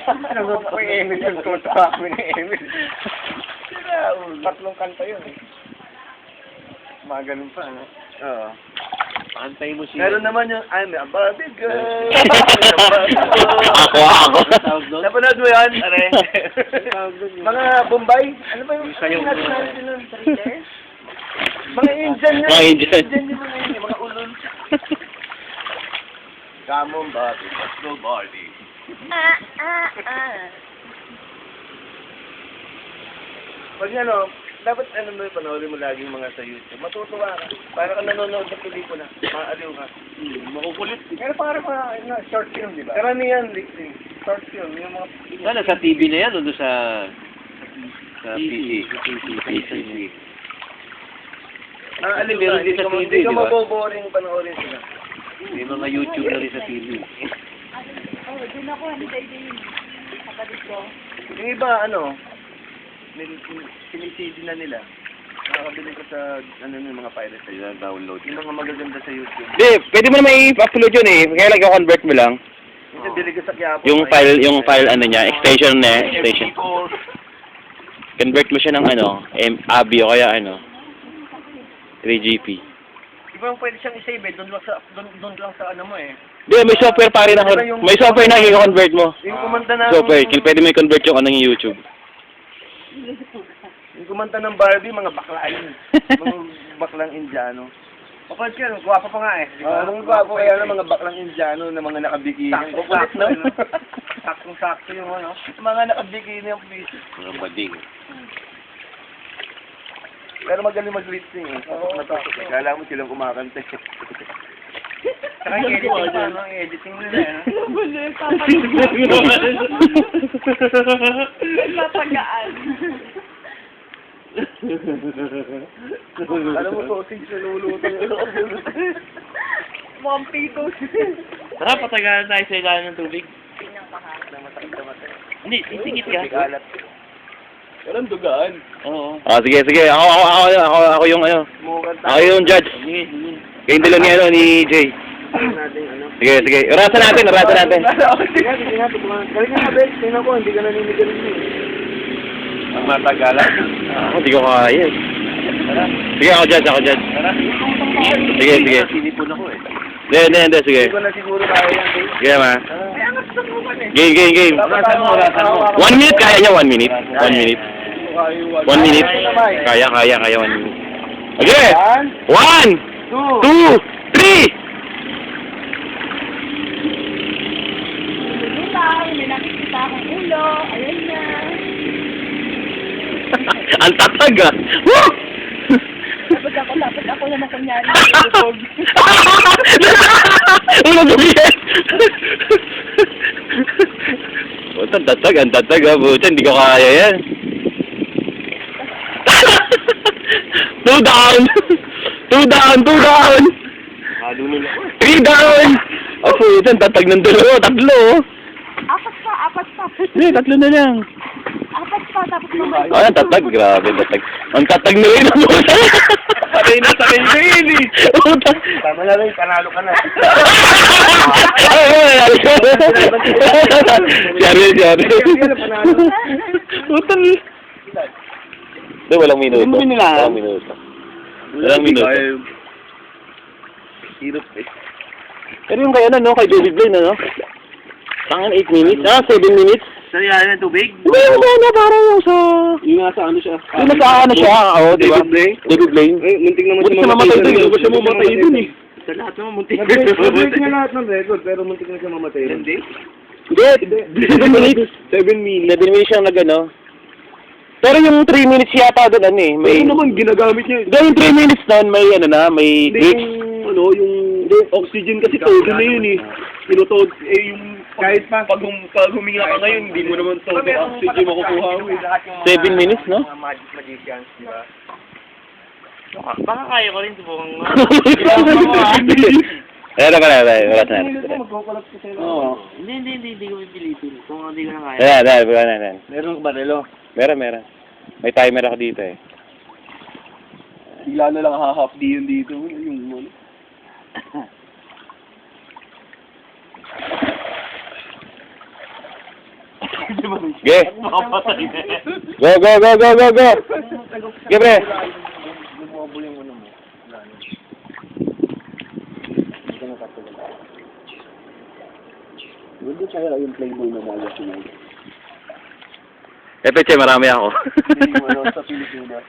Sinagot ko yung Emil yung tutuwa kami ni Emil. Tatlong kanta yun eh. Mga ganun pa, ano? Oo. Pantay mo siya. Meron naman yung, I'm a Barbie girl. Ako. Napanood mo yan? Mga Bombay? Ano ba yung Sayong natin nun? Mga Indian yun. Mga Indian. Yung mga yun, mga ulol. Come on, Barbie. Let's go, Barbie. Pag ano, dapat ano mo panoorin mo lagi yung mga sa YouTube. Matutuwa ka. Para ka nanonood ng pelikula. Maaliw ka. Makukulit. Pero para mga short film, di ba? Karamihan, short film. Yung mga... Sana sa TV na yan o doon sa PC? PC. Aliw Meron ka. din sa TV, Hindi ka di ba? maboboring panoorin sila. May mga YouTube na rin sa TV. Doon ako, hantay din. Kapatid ko. Yung iba, ano, sinisidi na nila. Nakakabili ko sa, ano yung mga pirate sa Kaya download. yung mga magaganda sa YouTube. Hindi, pwede mo naman i-upload yun eh. Kaya lang i-convert mo lang. Yung bili ko sa Quiapo. Yung file ano niya, extension na, extension. Convert mo siya ng ano, AVI o kaya ano, 3GP. Di ba pwede siyang isave eh, doon lang sa ano mo eh. Hindi, may software pa rin ako. May software na i-convert mo. Yung kumanta ng... Software, pwede mo i-convert yung ano yung YouTube. Yung kumanta ng Barbie, mga bakla yun. Mga baklang Indiano. Kapag ka, guwapo pa nga eh. Mga guwapo kaya ng mga baklang Indiano na mga nakabikini. Kukulit, no? Saktong-sakto yung ano. Mga nakabikini yung please. Mga bading. Pero magaling mag-lip-sync eh. Matakot eh. Kala mo silang kumakanta eh. Saka yung editing pa, no? Yung editing nila eh. Nagpapagaan. Alam mo, sausage na luluto yun. Mukhang pitos. Tara, patagalan tayo sa ilalim ng tubig. Namatay. Hindi, titikit ka. Kalat. Walang dugaan. Oo. Ah, sige. Ako yung ano. Mukhang Ako yung judge. Sige, sige. Kayong dalawa ni ano, ni Jay. natin ano. Sige. Rasa natin. Sige nga, galing nga, Ben. Tingnan ko, hindi ka naninigarin mo eh. Ang matagalan. Hindi ko kaya eh. Sige, ako judge. Sige. Sinipon ako eh. Hindi, sige. Hindi ko na siguro kaya yan, Ben. Sige, ma. Kaya nga gusto mo eh. Game. Rasan mo. 1 minute, kaya niya 1 minute. 1 minute. 1 minute. Kaya 1 minute. Okay! 1, 2, 3! May nakikita akong ulo. Ayan na. Ang tatag ah! Woo! Dapat ako na kunyari. Ulo sabihin! Ang tatag ah. Buta, hindi ko kaya yan. 2 down! 2 down! Halo nila. 3 down! Oh, puta, ang tatag ng 2. 3. Apat pa. Hindi, 3 na lang. Apat pa, tapos naman. Oh, ang tatag. Grabe, tatag. Ang tatag na rin ang puta. Sakay na yun eh. Puta. Tama na rin, panalo ka na. Siyari. Puta. Hindi, walang minuto. Walang minuto. Hirap eh. Pero yung kay ano, no? Kay David Blaine, ano? Tangan 8 minutes? 7 minutes? Sa ilalim ng tubig? Hindi, yung ano, parang yung sa... Yung nasa ano siya. Yung nasa ano siya, oo, di ba? David Blaine? David Blaine. Eh, muntik naman Buti siya mamatay dun, eh. Buti siya mamatay dun, eh. Sa lahat naman muntik. Nag-break niya lahat ng record, pero muntik na siya mamatay. Hindi. Hindi, 7 minutes. 7 minutes. 7 minutes siyang nag-ano. Pero yung 3 minutes yata dun, ano eh. May... Ano naman, ginagamit niya. Hindi, yung 3 minutes nun, may ano na, may Hindi break. yung, ano, yung oxygen kasi todo na yun eh. Pinutod, yung kahit pa pag huminga ka ngayon, hindi mo naman todo oxygen makukuha mo eh. 7 minutes, no? Mga magicians, di ba? Baka kaya ko rin subukan mo. Wala na. Magkukulap ko sa'yo. Oo. Hindi ko pipilitin. Kung hindi ko na kaya. Wala. Meron ba relo? Meron. May timer ako dito eh. Bigla na lang half D yun dito. Yung ano. Ge. Makapatay na. Go, go, go, go, go, go. Ge, pre. Lumabo yung ano mo. Hindi kaya yung playboy na mga sinay. Peche, marami ako. Hindi mo ano sa Pilipinas.